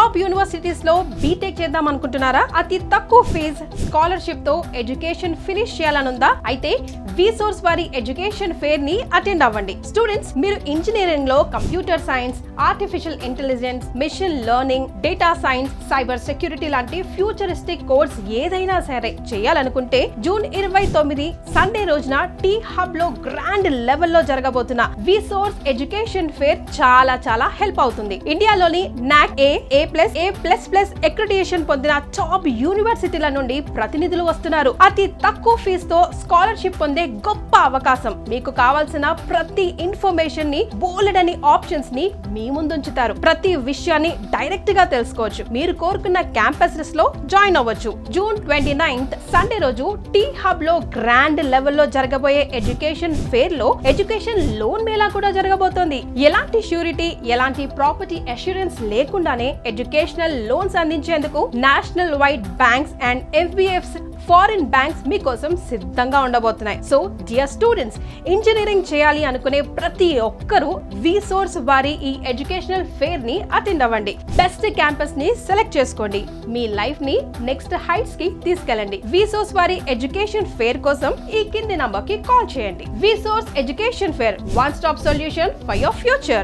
Top universities లో BTech చేద్దాం అనుకుంటున్నారా? అతి తక్కువ ఫీజ్ స్కాలర్షిప్ తో ఎడ్యుకేషన్ ఫినిష్ చేయాలనుందా? అయితే విసోర్స్ వారి ఎడ్యుకేషన్ ఫేర్ ని అటెండ్ అవ్వండి. స్టూడెంట్స్, మీరు ఇంజనీరింగ్ లో computer science, artificial intelligence, machine learning, data science, cyber security లాంటి ఫ్యూచరిస్టిక్ కోర్స్ ఏదైనా సరే చేయాలనుకుంటే జూన్ 29 సండే రోజున టీ హబ్ లో గ్రాండ్ లెవెల్లో జరగబోతున్న విసోర్స్ ఎడ్యుకేషన్ ఫేర్ చాలా హెల్ప్ అవుతుంది. ఇండియాలోని నాక్ A++ అక్రిడిటేషన్ పొందిన టాప్ యూనివర్సిటీల నుండి ప్రతినిధులు వస్తున్నారు. అతి తక్కువ ఫీజుతో స్కాలర్షిప్ పొందే గొప్ప అవకాశం. మీకు కావాల్సిన ప్రతి ఇన్ఫర్మేషన్ ని, బోలెడని ఆప్షన్స్ ని మీ ముందుంచుతారు. ప్రతి విషయాన్ని డైరెక్ట్ గా తెలుసుకోవచ్చు. మీరు కోరుకున్న క్యాంపసెస్ లో జాయిన్ అవ్వచ్చు. జూన్ 29 సండే రోజు టీ హబ్ లో గ్రాండ్ లెవెల్లో జరగబోయే ఎడ్యుకేషన్ ఫేర్ లో ఎడ్యుకేషన్ లోన్ మేళా కూడా జరగబోతోంది. ఎలాంటి ష్యూరిటీ, ఎలాంటి ప్రాపర్టీ అష్యూరెన్స్ లేకుండానే ఎడ్యుకేషనల్ లోన్స్ అందించేందుకు national wide banks and FBFs, foreign banks మీకోసం సిద్ధంగా ఉండబోతున్నాయి. సో డియర్ స్టూడెంట్స్, ఇంజనీరింగ్ చేయాలి అనుకునే ప్రతి ఒక్కరూ విసోర్స్ వారి ఈ ఎడ్యుకేషనల్ ఫేర్ ని అటెండ్ అవ్వండి. బెస్ట్ క్యాంపస్ ని సెలెక్ట్ చేసుకోండి. మీ లైఫ్ ని నెక్స్ట్ హైట్స్ కి తీసుకెళ్ళండి. విసోర్స్ వారి ఎడ్యుకేషన్ ఫేర్ కోసం ఈ కింది నంబర్ కి కాల్ చేయండి. Vsource education fair, one stop solution for your future.